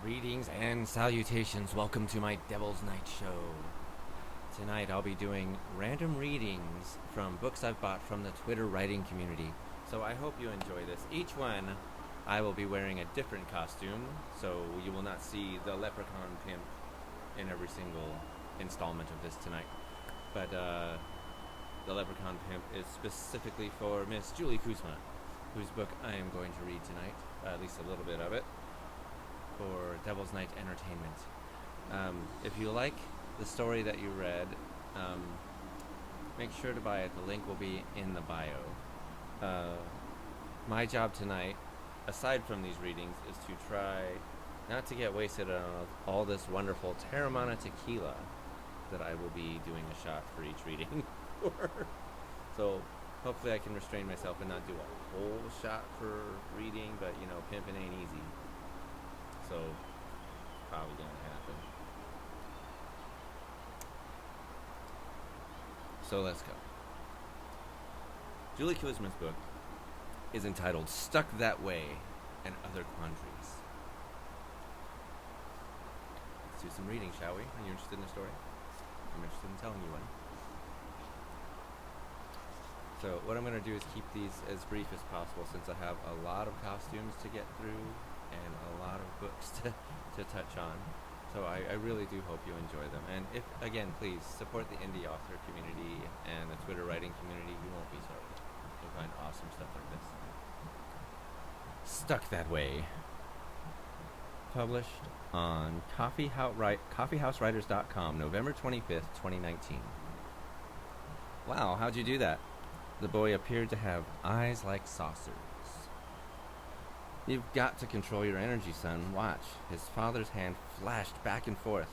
Greetings and salutations. Welcome to my Devil's Night show. Tonight I'll be doing random readings from books I've bought from the Twitter writing community. So I hope you enjoy this. Each one I will be wearing a different costume, so you will not see the leprechaun pimp in every single installment of this tonight. But the leprechaun pimp is specifically for Miss Julie Kusma, whose book I am going to read tonight, at least a little bit of it, for Devil's Night Entertainment. If you like the story that you read, make sure to buy it. The link will be in the bio. My job tonight, aside from these readings, is to try not to get wasted on all this wonderful Terramana tequila that I will be doing a shot for each reading. So hopefully I can restrain myself and not do a whole shot for reading, but pimping ain't easy. So, probably gonna happen. So let's go. Julie Kusma's book is entitled Stuck That Way and Other Quandaries. Let's do some reading, shall we? Are you interested in the story? I'm interested in telling you one. So what I'm going to do is keep these as brief as possible, since I have a lot of costumes to get through and a lot of books to touch on. So I really do hope you enjoy them. And if, again, please support the indie author community and the Twitter writing community. You won't be sorry. You'll find awesome stuff like this. Stuck That Way. Published on coffeehousewriters.com, November 25th, 2019. Wow, how'd you do that? The boy appeared to have eyes like saucers. You've got to control your energy, son. Watch. His father's hand flashed back and forth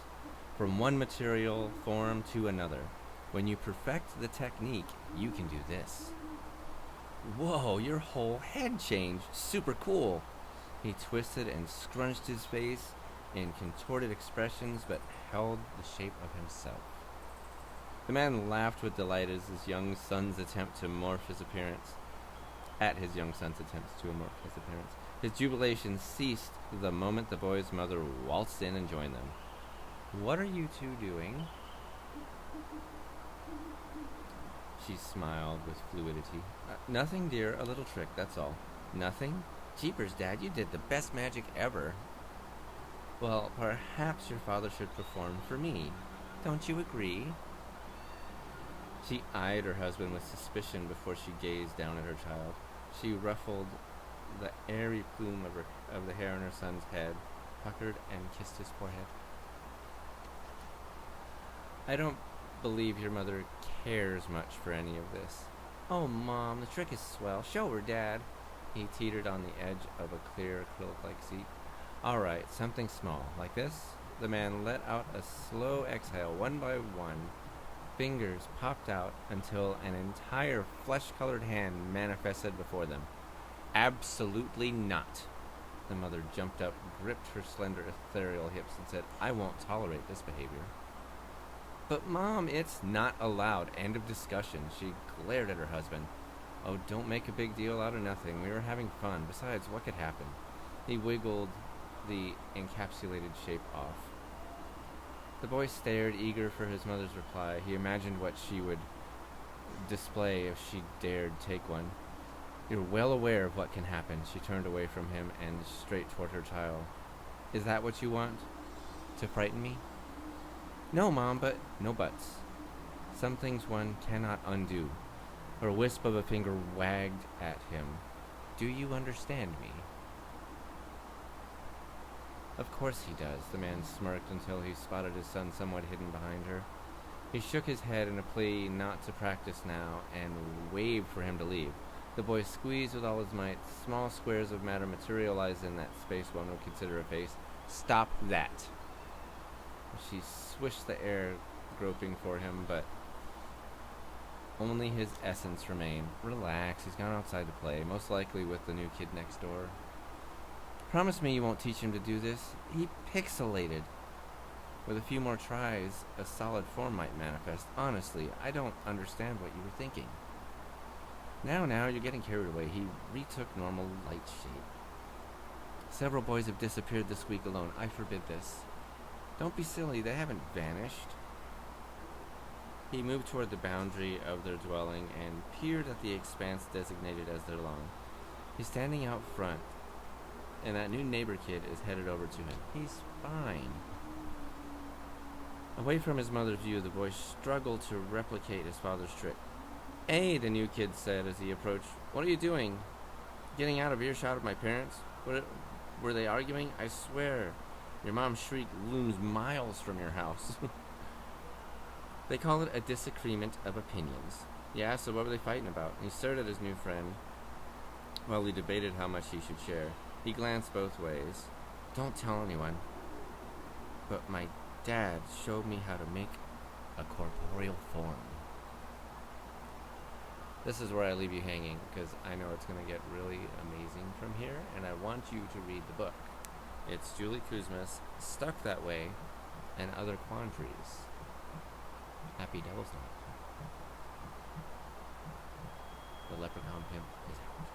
from one material form to another. When you perfect the technique, you can do this. Whoa, your whole head changed. Super cool. He twisted and scrunched his face in contorted expressions, but held the shape of himself. The man laughed with delight at his young son's attempt to morph his appearance. His jubilation ceased the moment the boy's mother waltzed in and joined them. What are you two doing? She smiled with fluidity. Nothing, dear. A little trick, that's all. Nothing? Jeepers, Dad, you did the best magic ever. Well, perhaps your father should perform for me. Don't you agree? She eyed her husband with suspicion before she gazed down at her child. She ruffled the airy plume of the hair on her son's head, puckered and kissed his forehead. I don't believe your mother cares much for any of this. Oh, Mom, the trick is swell. Show her, Dad. He teetered on the edge of a clear acrylic-like seat. All right, something small, like this. The man let out a slow exhale, one by one. Fingers popped out until an entire flesh-colored hand manifested before them. Absolutely not. The mother jumped up, gripped her slender ethereal hips, and said, I won't tolerate this behavior. But, Mom, it's not allowed. End of discussion. She glared at her husband. Oh, don't make a big deal out of nothing. We were having fun. Besides, what could happen? He wiggled the encapsulated shape off. The boy stared, eager for his mother's reply. He imagined what she would display if she dared take one. You're well aware of what can happen. She turned away from him and straight toward her child. Is that what you want? To frighten me? No, Mom, but no buts. Some things one cannot undo. Her wisp of a finger wagged at him. Do you understand me? Of course he does. The man smirked until he spotted his son somewhat hidden behind her. He shook his head in a plea not to practice now and waved for him to leave. The boy squeezed with all his might. Small squares of matter materialized in that space one would consider a face. Stop that. She swished the air, groping for him, but only his essence remained. Relax, he's gone outside to play, most likely with the new kid next door. Promise me you won't teach him to do this. He pixelated. With a few more tries, a solid form might manifest. Honestly, I don't understand what you were thinking. Now, you're getting carried away. He retook normal light shape. Several boys have disappeared this week alone. I forbid this. Don't be silly. They haven't vanished. He moved toward the boundary of their dwelling and peered at the expanse designated as their lawn. He's standing out front, and that new neighbor kid is headed over to him. He's fine. Away from his mother's view, the boy struggled to replicate his father's trick. Hey, the new kid said as he approached. What are you doing? Getting out of earshot of my parents? Were they arguing? I swear, your mom's shriek looms miles from your house. They call it a disagreement of opinions. Yeah, so what were they fighting about? He stared at his new friend while he debated how much he should share. He glanced both ways. Don't tell anyone. But my dad showed me how to make a corporeal form. This is where I leave you hanging, because I know it's going to get really amazing from here, and I want you to read the book. It's Julie Kusma's Stuck That Way and Other Quandaries. Happy Devil's Night. The Leprechaun Pimp is out.